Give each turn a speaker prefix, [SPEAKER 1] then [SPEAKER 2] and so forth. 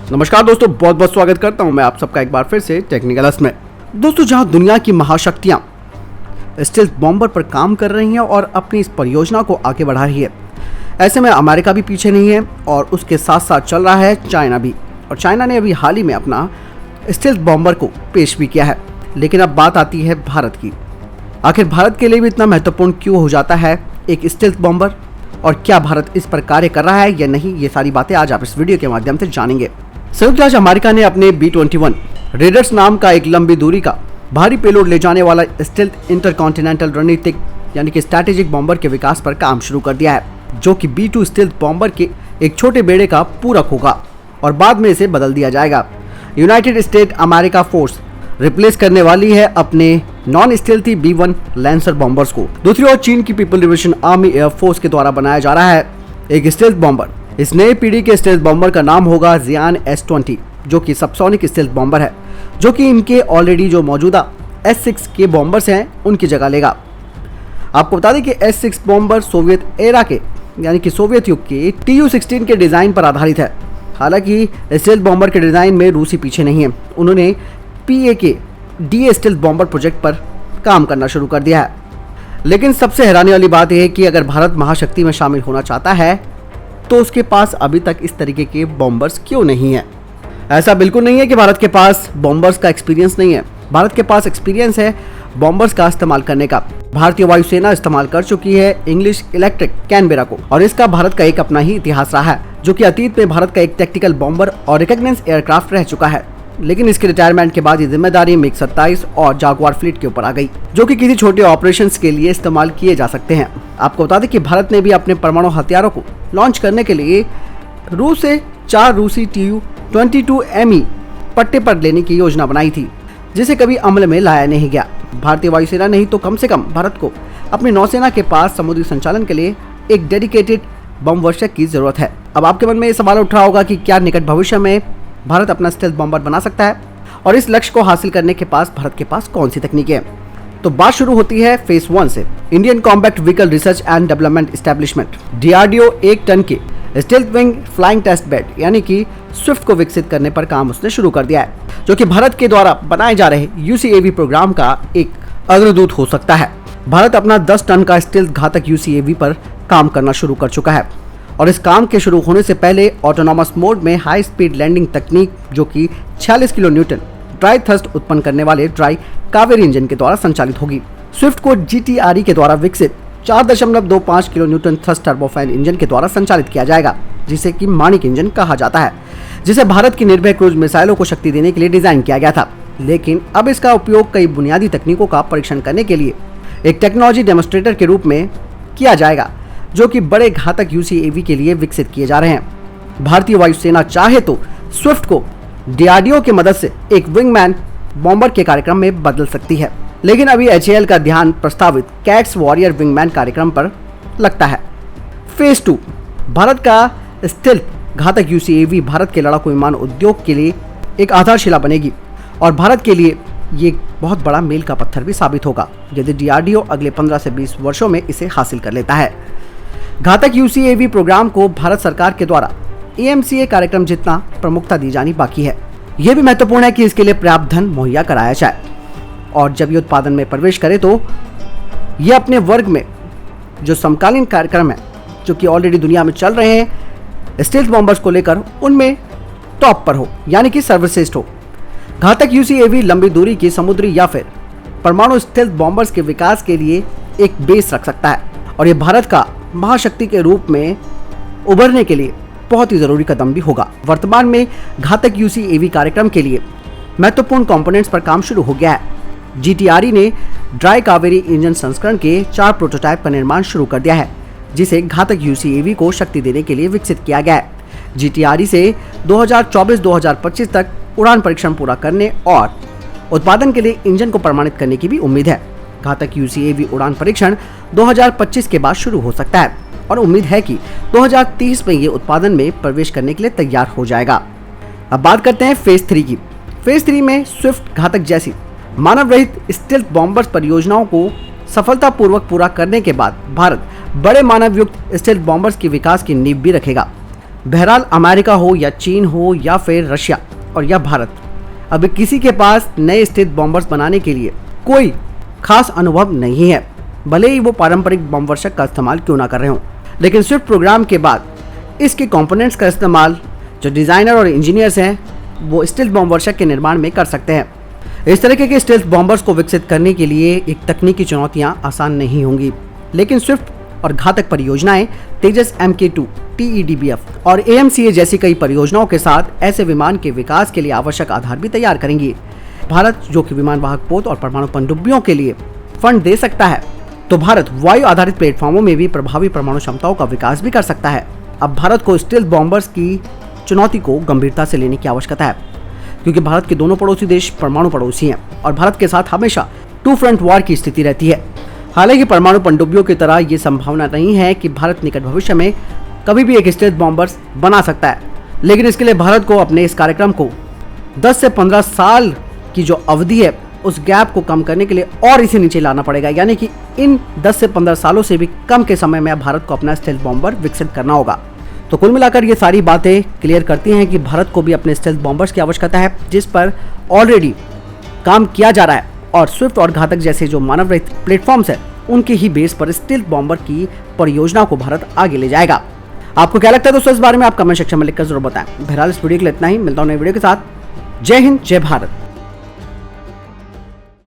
[SPEAKER 1] नमस्कार दोस्तों, बहुत बहुत स्वागत करता हूं मैं आप सबका एक बार फिर से टेक्निकल अस में। दोस्तों, जहां दुनिया की महाशक्तियां स्टील्थ बॉम्बर पर काम कर रही हैं और अपनी इस परियोजना को आगे बढ़ा रही है, ऐसे में अमेरिका भी पीछे नहीं है और उसके साथ साथ चल रहा है चाइना भी। और चाइना ने अभी हाल ही में अपना स्टील्थ बॉम्बर को पेश भी किया है। लेकिन अब बात आती है भारत की। आखिर भारत के लिए भी इतना महत्वपूर्ण क्यों हो जाता है एक स्टील्थ बॉम्बर, और क्या भारत इस पर कार्य कर रहा है या नहीं, ये सारी बातें आज आप इस वीडियो के माध्यम से जानेंगे। संयुक्त राज्य अमेरिका ने अपने B-21 रेडर्स नाम का एक लंबी दूरी का भारी पेलोड ले जाने वाला स्टील्थ इंटरकॉन्टिनेंटल रणनीतिक यानी कि स्ट्रैटेजिक बॉम्बर के विकास पर काम शुरू कर दिया है, जो कि B-2 स्टील्थ बॉम्बर के एक छोटे बेड़े का पूरक होगा और बाद में इसे बदल दिया जाएगा। United state America force replace करने वाली है अपने नॉन स्टील्थी B-1 लैंसर बॉम्बर्स को। दूसरी ओर चीन की पीपल लिबरेशन आर्मी एयरफोर्स के द्वारा बनाया जा रहा है एक स्टील्थ बॉम्बर। इस नई पीढ़ी के स्टील्थ बॉम्बर का नाम होगा जियान S-20, जो कि सबसोनिक स्टील्थ बॉम्बर है, जो कि इनके ऑलरेडी जो मौजूदा S-6 के बॉम्बर्स हैं उनकी जगह लेगा। आपको बता दें कि S-6 बॉम्बर सोवियत एरा के यानी कि सोवियत युग के Tu-16 के डिज़ाइन पर आधारित है। हालांकि स्टील्थ बॉम्बर के डिज़ाइन में रूसी पीछे नहीं है, उन्होंने PAK DA stealth bomber project पर काम करना शुरू कर दिया है। लेकिन सबसे हैरानी वाली बात यह है कि अगर भारत महाशक्ति में शामिल होना चाहता है तो उसके पास अभी तक इस तरीके के बॉम्बर्स क्यों नहीं है। ऐसा बिल्कुल नहीं है कि भारत के पास बॉम्बर्स का एक्सपीरियंस नहीं है। भारत के पास एक्सपीरियंस है बॉम्बर्स का इस्तेमाल करने का। भारतीय वायुसेना इस्तेमाल कर चुकी है इंग्लिश इलेक्ट्रिक कैनबेरा को, और इसका भारत का एक अपना ही इतिहास रहा है, जो कि अतीत में भारत का एक टैक्टिकल बॉम्बर और रिकॉग्नाइज्ड एयरक्राफ्ट रह चुका है। लेकिन इसके रिटायरमेंट के बाद ये जिम्मेदारी MiG-27 और जागुआर फ्लीट के ऊपर आ गई, जो कि किसी छोटे ऑपरेशंस के लिए इस्तेमाल किए जा सकते हैं। आपको बता दें कि भारत ने भी अपने परमाणु हथियारों को लॉन्च करने के लिए रूस से 4 रूसी Tu-22Me पट्टे पर लेने की योजना बनाई थी, जिसे कभी अमल में लाया नहीं गया। भारतीय वायुसेना नहीं तो कम से कम भारत को अपनी नौसेना के पास समुद्री संचालन के लिए एक डेडिकेटेड बम वर्षक की जरूरत है। अब आपके मन में ये सवाल उठ रहा होगा कि क्या निकट भविष्य में भारत अपना स्टील्थ बॉम्बर बना सकता है, और इस लक्ष्य को हासिल करने के पास भारत के पास कौन सी तकनीकें हैं। तो बात शुरू होती है फेज 1 से। Indian combat vehicle research and development establishment DRDO 1 ton के stealth wing flying test bed यानी कि स्विफ्ट को विकसित करने पर काम उसने शुरू कर दिया है, जो कि भारत के द्वारा बनाए जा रहे UCAV प्रोग्राम का एक अग्रदूत हो सकता है। भारत अपना 10 टन का स्टील्थ घातक UCAV पर काम करना शुरू कर चुका है, और इस काम के शुरू होने से पहले ऑटोनॉमस मोड में हाई स्पीड लैंडिंग तकनीक, जो कि 46 किलो न्यूटन ड्राई थ्रस्ट उत्पन्न करने वाले ड्राई कावेरी इंजन के द्वारा संचालित होगी। स्विफ्ट को GTRE के द्वारा विकसित 4.25 kilo Newton thrust turbofan engine के द्वारा संचालित किया जाएगा, जिसे कि माणिक इंजन कहा जाता है, जिसे भारत की निर्भय क्रूज मिसाइलों को शक्ति देने के लिए डिजाइन किया गया था। लेकिन अब इसका उपयोग कई बुनियादी तकनीकों का परीक्षण करने के लिए एक टेक्नोलॉजी डेमोन्स्ट्रेटर के रूप में किया जाएगा, जो कि बड़े घातक UCAV के लिए विकसित किए जा रहे हैं। भारतीय वायुसेना चाहे तो स्विफ्ट को DRDO की मदद से एक विंगमैन बॉम्बर के कार्यक्रम में बदल सकती है, लेकिन अभी HAL का ध्यान प्रस्तावित कैट्स वॉरियर विंगमैन कार्यक्रम पर लगता है। फेज 2 भारत का स्टील्थ घातक UCAV भारत के लड़ाकू विमान उद्योग के लिए एक आधारशिला बनेगी, और भारत के लिए ये बहुत बड़ा मील का पत्थर भी साबित होगा यदि DRDO अगले 15 से 20 वर्षों में इसे हासिल कर लेता है। घातक UCAV प्रोग्राम को भारत सरकार के द्वारा AMCA कार्यक्रम जितना प्रमुखता दी जानी बाकी है। यह भी महत्वपूर्ण है कि इसके लिए पर्याप्त धन मुहैया कराया जाए, और जब ये उत्पादन में प्रवेश करे तो यह अपने वर्ग में जो समकालीन कार्यक्रम है, जो कि ऑलरेडी दुनिया में चल रहे हैं स्टील्थ बॉम्बर्स को लेकर, उनमें टॉप पर हो, यानी कि सर्वश्रेष्ठ हो। घातक UCAV लंबी दूरी की समुद्री या फिर परमाणु स्टील्थ बॉम्बर्स के विकास के लिए एक बेस रख सकता है, और यह भारत का महाशक्ति के रूप में उभरने के लिए बहुत ही जरूरी कदम भी होगा। वर्तमान में घातक UCAV कार्यक्रम के लिए महत्वपूर्ण कंपोनेंट्स पर काम शुरू हो गया है। GTRE ने ड्राई कावेरी इंजन संस्करण के 4 प्रोटोटाइप का निर्माण शुरू कर दिया है, जिसे घातक UCAV को शक्ति देने के लिए विकसित किया गया है। GTRE से 2024-2025 तक उड़ान परीक्षण पूरा करने और उत्पादन के लिए इंजन को प्रमाणित करने की भी उम्मीद है। घातक UCAV उड़ान परीक्षण 2025 के बाद शुरू हो सकता है, और उम्मीद है कि 2030 में ये उत्पादन में प्रवेश करने के लिए तैयार हो जाएगा। अब बात करते हैं फेज 3 की। फेज 3 में स्विफ्ट घातक जैसी मानव रहित स्टील्थ बॉम्बर्स परियोजनाओं को सफलतापूर्वक पूरा करने के बाद भारत बड़े मानव युक्त स्टील्थ बॉम्बर्स के विकास की नींव भी रखेगा। बहरहाल अमेरिका हो या चीन हो या फिर रशिया और या भारत, अभी किसी के पास नए स्टिल्थ बॉम्बर्स बनाने के लिए कोई खास अनुभव नहीं है, भले ही वो पारंपरिक बम वर्षक का इस्तेमाल क्यों ना कर रहे हों। लेकिन स्विफ्ट प्रोग्राम के बाद इसके कंपोनेंट्स का इस्तेमाल जो डिज़ाइनर और इंजीनियर्स हैं वो स्टिल्थ बम वर्षक के निर्माण में कर सकते हैं। इस तरीके के स्टिल्थ बॉम्बर्स को विकसित करने के लिए एक तकनीकी चुनौतियां आसान नहीं होंगी, लेकिन स्विफ्ट और घातक परियोजनाएं तेजस MK2, TEDBF और AMCA जैसी कई परियोजनाओं के साथ ऐसे विमान के विकास के लिए आवश्यक आधार भी तैयार करेंगी। भारत जो कि विमान वाहक पोत और परमाणु पनडुब्बियों के लिए फंड दे सकता है, तो भारत वायु आधारित प्लेटफॉर्मों में भी प्रभावी परमाणु क्षमताओं का विकास भी कर सकता है। अब भारत को स्टिल्थ बॉम्बर्स की चुनौती को गंभीरता से लेने की आवश्यकता है, क्योंकि भारत के दोनों पड़ोसी देश परमाणु पड़ोसी हैं और भारत के साथ हमेशा टू फ्रंट वॉर की स्थिति रहती है। हालांकि परमाणु पनडुब्बियों की तरह ये संभावना नहीं है कि भारत निकट भविष्य में कभी भी एक स्टिल्थ बॉम्बर्स बना सकता है, लेकिन इसके लिए भारत को अपने इस कार्यक्रम को 10 से 15 साल की जो अवधि है उस गैप को कम करने के लिए और इसे नीचे लाना पड़ेगा, यानी कि इन 10 से 15 सालों से भी कम के समय में भारत को अपना स्टिल्थ बॉम्बर विकसित करना होगा। तो कुल मिलाकर ये सारी बातें क्लियर करती हैं कि भारत को भी अपने स्टिल्थ बॉम्बर्स की आवश्यकता है, जिस पर ऑलरेडी काम किया जा रहा है, और स्विफ्ट और घातक जैसे जो मानव रहित प्लेटफॉर्म्स है उनके ही बेस पर स्टिल्थ बॉम्बर की परियोजना को भारत आगे ले जाएगा। आपको क्या लगता है दोस्तों इस बारे में? आप कमेंट सेक्शन में लिखकर जरूर बताएं। बहरहाल इस वीडियो के लिए इतना ही, मिलता हूं नई वीडियो के साथ। जय हिंद, जय भारत।